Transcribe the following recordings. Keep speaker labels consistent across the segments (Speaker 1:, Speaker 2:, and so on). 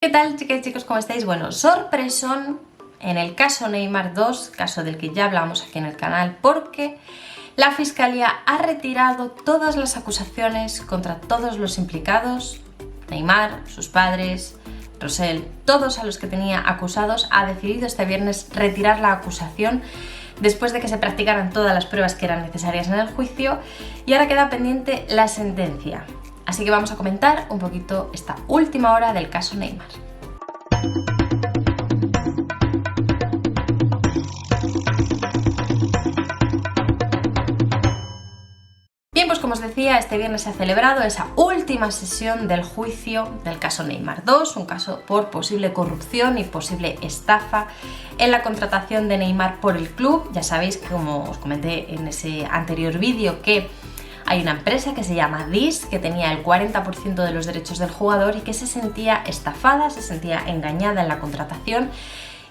Speaker 1: ¿Qué tal, chicas y chicos? ¿Cómo estáis? Bueno, sorpresón en el caso Neymar 2, caso del que ya hablamos aquí en el canal, porque la Fiscalía ha retirado todas las acusaciones contra todos los implicados, Neymar, sus padres, Rosell, todos a los que tenía acusados. Ha decidido este viernes retirar la acusación después de que se practicaran todas las pruebas que eran necesarias en el juicio, y ahora queda pendiente la sentencia. Así que vamos a comentar un poquito esta última hora del caso Neymar. Bien, pues como os decía, este viernes se ha celebrado esa última sesión del juicio del caso Neymar 2, un caso por posible corrupción y posible estafa en la contratación de Neymar por el club. Ya sabéis que, como os comenté en ese anterior vídeo, que hay una empresa que se llama DIS, que tenía el 40% de los derechos del jugador y que se sentía estafada, se sentía engañada en la contratación,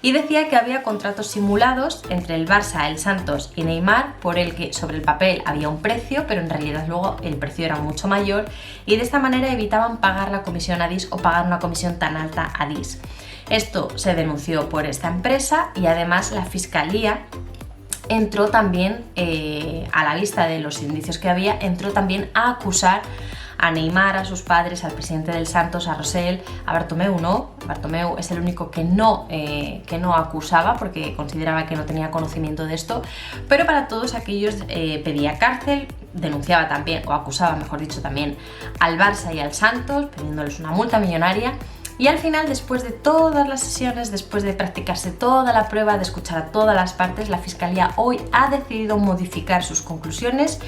Speaker 1: y decía que había contratos simulados entre el Barça, el Santos y Neymar, por el que sobre el papel había un precio, pero en realidad luego el precio era mucho mayor, y de esta manera evitaban pagar la comisión a DIS o pagar una comisión tan alta a DIS. Esto se denunció por esta empresa, y además la Fiscalía entró también, a la vista de los indicios que había, entró también a acusar a Neymar, a sus padres, al presidente del Santos, a Rosell. A Bartomeu no. Bartomeu es el único que no acusaba, porque consideraba que no tenía conocimiento de esto, pero para todos aquellos pedía cárcel, denunciaba también, o acusaba mejor dicho, también al Barça y al Santos, pidiéndoles una multa millonaria. Y al final, después de todas las sesiones, después de practicarse toda la prueba, de escuchar a todas las partes, la Fiscalía hoy ha decidido modificar sus conclusiones,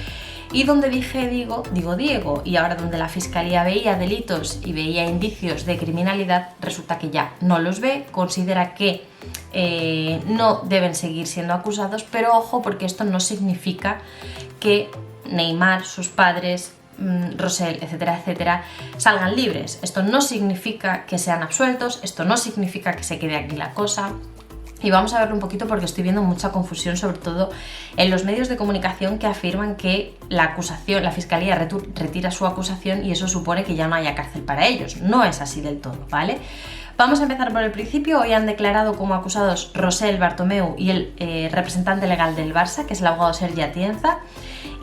Speaker 1: y donde digo Diego, y ahora donde la Fiscalía veía delitos y veía indicios de criminalidad, resulta que ya no los ve, considera que no deben seguir siendo acusados, pero ojo, porque esto no significa que Neymar, sus padres, Rosell, etcétera, etcétera, salgan libres. Esto no significa que sean absueltos, esto no significa que se quede aquí la cosa. Y vamos a verlo un poquito, porque estoy viendo mucha confusión, sobre todo en los medios de comunicación, que afirman que la Fiscalía retira su acusación y eso supone que ya no haya cárcel para ellos. No es así del todo, ¿vale? Vamos a empezar por el principio. Hoy han declarado como acusados Rosell, Bartomeu y el representante legal del Barça, que es el abogado Sergi Atienza.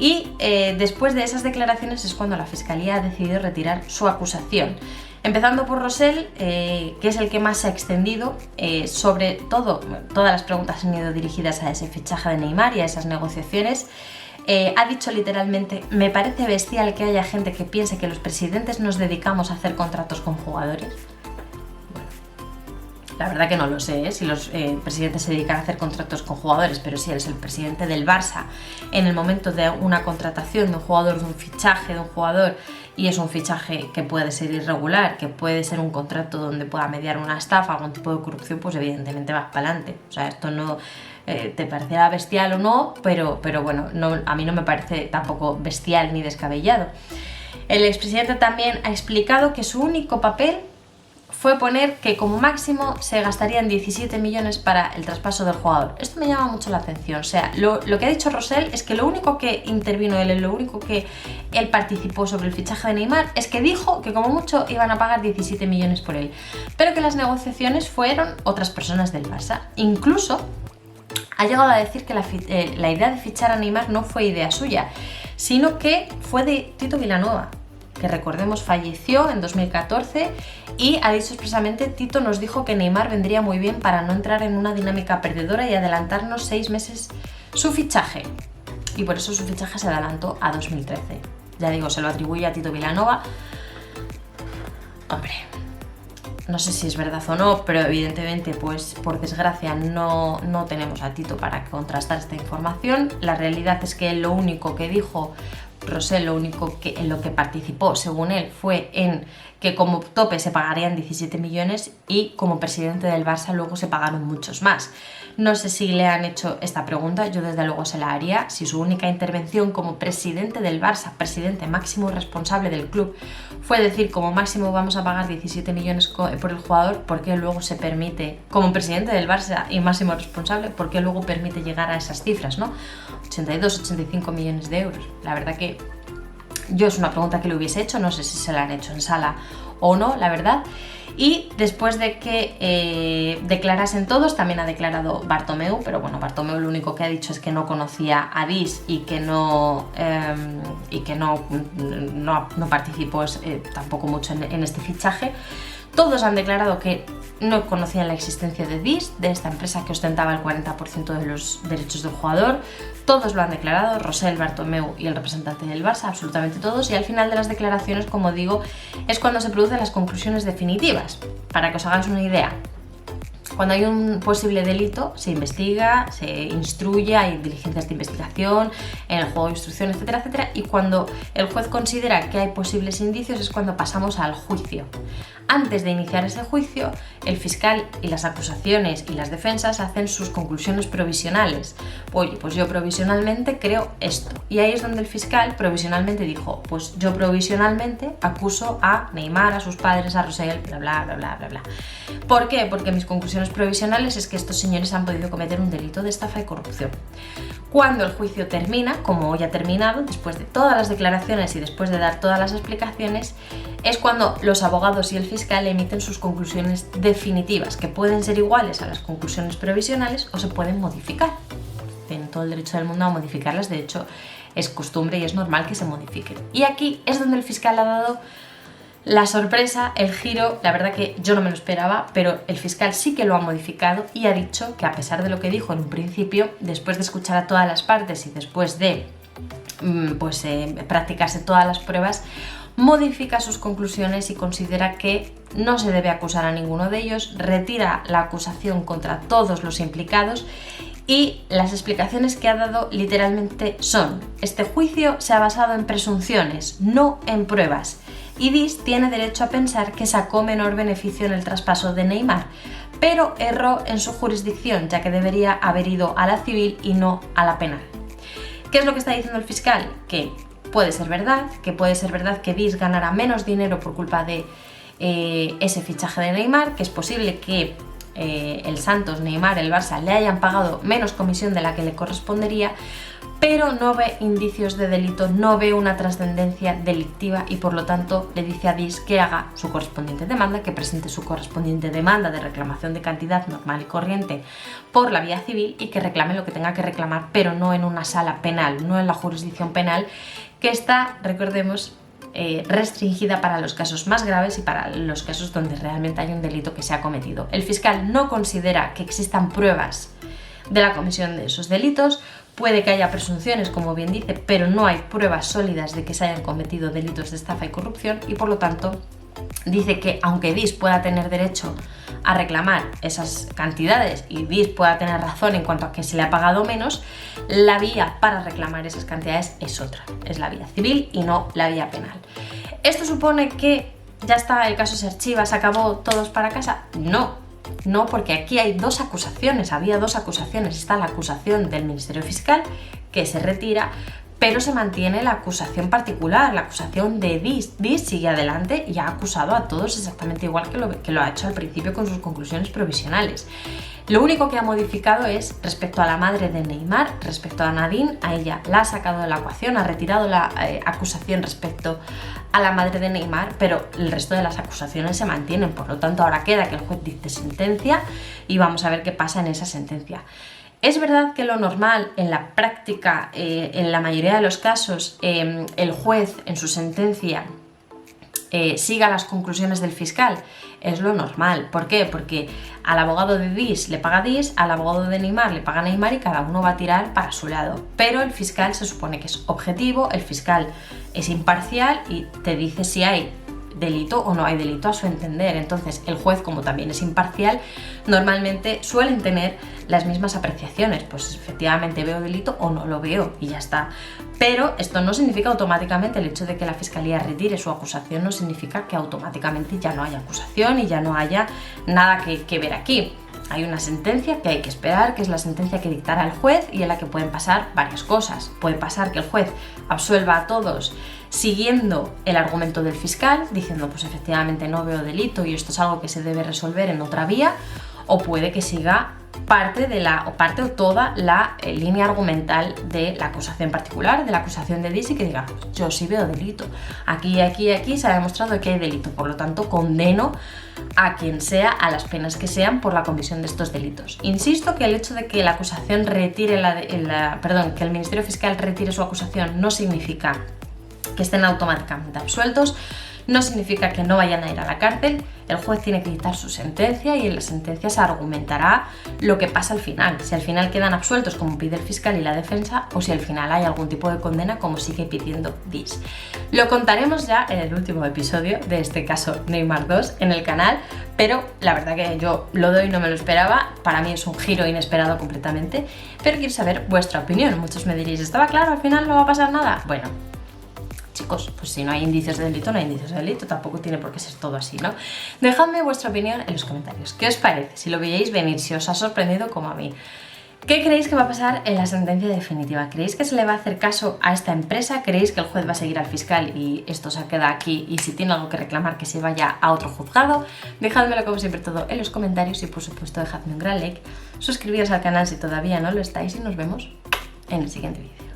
Speaker 1: Y después de esas declaraciones es cuando la Fiscalía ha decidido retirar su acusación. Empezando por Rosell, que es el que más se ha extendido, sobre todo, todas las preguntas han ido dirigidas a ese fichaje de Neymar y a esas negociaciones. Ha dicho literalmente: me parece bestial que haya gente que piense que los presidentes nos dedicamos a hacer contratos con jugadores. La verdad que no lo sé, si los presidentes se dedican a hacer contratos con jugadores, pero si eres el presidente del Barça en el momento de una contratación de un jugador, de un fichaje de un jugador, y es un fichaje que puede ser irregular, que puede ser un contrato donde pueda mediar una estafa, algún tipo de corrupción, pues evidentemente vas para adelante. O sea, esto no te parecerá bestial o no, pero bueno, a mí no me parece tampoco bestial ni descabellado. El expresidente también ha explicado que su único papel fue poner que como máximo se gastarían 17 millones para el traspaso del jugador. Esto me llama mucho la atención. O sea, lo que ha dicho Rosell es que lo único que intervino él, lo único que él participó sobre el fichaje de Neymar, es que dijo que como mucho iban a pagar 17 millones por él, pero que las negociaciones fueron otras personas del Barça. Incluso ha llegado a decir que la idea de fichar a Neymar no fue idea suya, sino que fue de Tito Vilanova, que recordemos falleció en 2014, y ha dicho expresamente: Tito nos dijo que Neymar vendría muy bien para no entrar en una dinámica perdedora y adelantarnos 6 meses su fichaje, y por eso su fichaje se adelantó a 2013. Ya digo, se lo atribuye a Tito Vilanova. Hombre, no sé si es verdad o no, pero evidentemente, pues por desgracia no tenemos a Tito para contrastar esta información. La realidad es que lo único que dijo Rosell, lo único que en lo que participó, según él, fue en que como tope se pagarían 17 millones y como presidente del Barça luego se pagaron muchos más. No sé si le han hecho esta pregunta, yo desde luego se la haría. Si su única intervención como presidente del Barça, presidente máximo responsable del club, fue decir como máximo vamos a pagar 17 millones por el jugador, ¿por qué luego se permite, como presidente del Barça y máximo responsable, por qué luego permite llegar a esas cifras, ¿no? 82, 85 millones de euros. La verdad que yo es una pregunta que le hubiese hecho, no sé si se la han hecho en sala o no, la verdad. Y después de que declarasen todos, también ha declarado Bartomeu, pero bueno, Bartomeu lo único que ha dicho es que no conocía a DIS y que no participó tampoco mucho en este fichaje. Todos han declarado que no conocían la existencia de DIS, de esta empresa que ostentaba el 40% de los derechos del jugador. Todos lo han declarado, Rosell, Bartomeu y el representante del Barça, absolutamente todos. Y al final de las declaraciones, como digo, es cuando se producen las conclusiones definitivas. Para que os hagáis una idea, cuando hay un posible delito, se investiga, se instruye, hay diligencias de investigación en el juego de instrucción, etcétera, etcétera. Y cuando el juez considera que hay posibles indicios es cuando pasamos al juicio. Antes de iniciar ese juicio, el fiscal y las acusaciones y las defensas hacen sus conclusiones provisionales. Oye, pues yo provisionalmente creo esto. Y ahí es donde el fiscal provisionalmente dijo, pues yo provisionalmente acuso a Neymar, a sus padres, a Rosell, bla, bla, bla, bla, bla, bla. ¿Por qué? Porque mis conclusiones provisionales es que estos señores han podido cometer un delito de estafa y corrupción. Cuando el juicio termina, como hoy ha terminado, después de todas las declaraciones y después de dar todas las explicaciones, es cuando los abogados y el fiscal emiten sus conclusiones definitivas, que pueden ser iguales a las conclusiones provisionales o se pueden modificar. Tienen todo el derecho del mundo a modificarlas, de hecho es costumbre y es normal que se modifiquen. Y aquí es donde el fiscal ha dado la sorpresa, el giro. La verdad que yo no me lo esperaba, pero el fiscal sí que lo ha modificado y ha dicho que, a pesar de lo que dijo en un principio, después de escuchar a todas las partes y después de practicarse todas las pruebas, modifica sus conclusiones y considera que no se debe acusar a ninguno de ellos, retira la acusación contra todos los implicados. Y las explicaciones que ha dado literalmente son: este juicio se ha basado en presunciones, no en pruebas. Y DIS tiene derecho a pensar que sacó menor beneficio en el traspaso de Neymar, pero erró en su jurisdicción, ya que debería haber ido a la civil y no a la penal. ¿Qué es lo que está diciendo el fiscal? Que puede ser verdad que DIS ganará menos dinero por culpa de ese fichaje de Neymar, que es posible que el Santos, Neymar, el Barça le hayan pagado menos comisión de la que le correspondería, pero no ve indicios de delito, no ve una trascendencia delictiva y por lo tanto le dice a DIS que haga su correspondiente demanda, que presente su correspondiente demanda de reclamación de cantidad normal y corriente por la vía civil y que reclame lo que tenga que reclamar, pero no en una sala penal, no en la jurisdicción penal, que está, recordemos, restringida para los casos más graves y para los casos donde realmente hay un delito que se ha cometido. El fiscal no considera que existan pruebas de la comisión de esos delitos. Puede que haya presunciones, como bien dice, pero no hay pruebas sólidas de que se hayan cometido delitos de estafa y corrupción y por lo tanto dice que aunque DIS pueda tener derecho a reclamar esas cantidades y DIS pueda tener razón en cuanto a que se le ha pagado menos, la vía para reclamar esas cantidades es otra, es la vía civil y no la vía penal. ¿Esto supone que ya está, el caso se archiva, se acabó, todos para casa? No, porque aquí hay dos acusaciones, había dos acusaciones. Está la acusación del Ministerio Fiscal, que se retira, pero se mantiene la acusación particular, la acusación de DIS. DIS sigue adelante y ha acusado a todos exactamente igual que lo ha hecho al principio con sus conclusiones provisionales. Lo único que ha modificado es respecto a la madre de Neymar, respecto a Nadine, a ella la ha sacado de la ecuación, ha retirado la acusación respecto a la madre de Neymar, pero el resto de las acusaciones se mantienen. Por lo tanto, ahora queda que el juez dicte sentencia y vamos a ver qué pasa en esa sentencia. Es verdad que lo normal en la práctica, en la mayoría de los casos, el juez en su sentencia siga las conclusiones del fiscal. Es lo normal. ¿Por qué? Porque al abogado de DIS le paga DIS, al abogado de Neymar le paga Neymar y cada uno va a tirar para su lado. Pero el fiscal se supone que es objetivo, el fiscal es imparcial y te dice si hay delito o no hay delito a su entender. Entonces el juez, como también es imparcial, normalmente suelen tener las mismas apreciaciones, pues efectivamente veo delito o no lo veo y ya está. Pero esto no significa automáticamente, el hecho de que la fiscalía retire su acusación no significa que automáticamente ya no haya acusación y ya no haya nada que ver aquí. Hay una sentencia que hay que esperar, que es la sentencia que dictará el juez y en la que pueden pasar varias cosas. Puede pasar que el juez absuelva a todos siguiendo el argumento del fiscal, diciendo pues efectivamente no veo delito y esto es algo que se debe resolver en otra vía, o puede que siga parte o toda la línea argumental de la acusación particular, de la acusación de Dis, y que diga, yo sí veo delito. Aquí se ha demostrado que hay delito, por lo tanto condeno a quien sea a las penas que sean por la comisión de estos delitos. Insisto que el hecho de que la acusación retire que el Ministerio Fiscal retire su acusación no significa que estén automáticamente absueltos, no significa que no vayan a ir a la cárcel. El juez tiene que dictar su sentencia y en la sentencia se argumentará lo que pasa al final. Si al final quedan absueltos como pide el fiscal y la defensa, o si al final hay algún tipo de condena como sigue pidiendo Dis. Lo contaremos ya en el último episodio de este caso Neymar 2 en el canal, pero la verdad que yo lo doy, no me lo esperaba. Para mí es un giro inesperado completamente, pero quiero saber vuestra opinión. Muchos me diréis, ¿estaba claro? ¿Al final no va a pasar nada? Bueno, chicos, pues si no hay indicios de delito, no hay indicios de delito, tampoco tiene por qué ser todo así, ¿no? Dejadme vuestra opinión en los comentarios. ¿Qué os parece? Si lo veíais venir, si os ha sorprendido como a mí. ¿Qué creéis que va a pasar en la sentencia definitiva? ¿Creéis que se le va a hacer caso a esta empresa? ¿Creéis que el juez va a seguir al fiscal y esto se queda aquí y si tiene algo que reclamar que se vaya a otro juzgado? Dejádmelo como siempre todo en los comentarios y por supuesto dejadme un gran like, suscribiros al canal si todavía no lo estáis y nos vemos en el siguiente vídeo.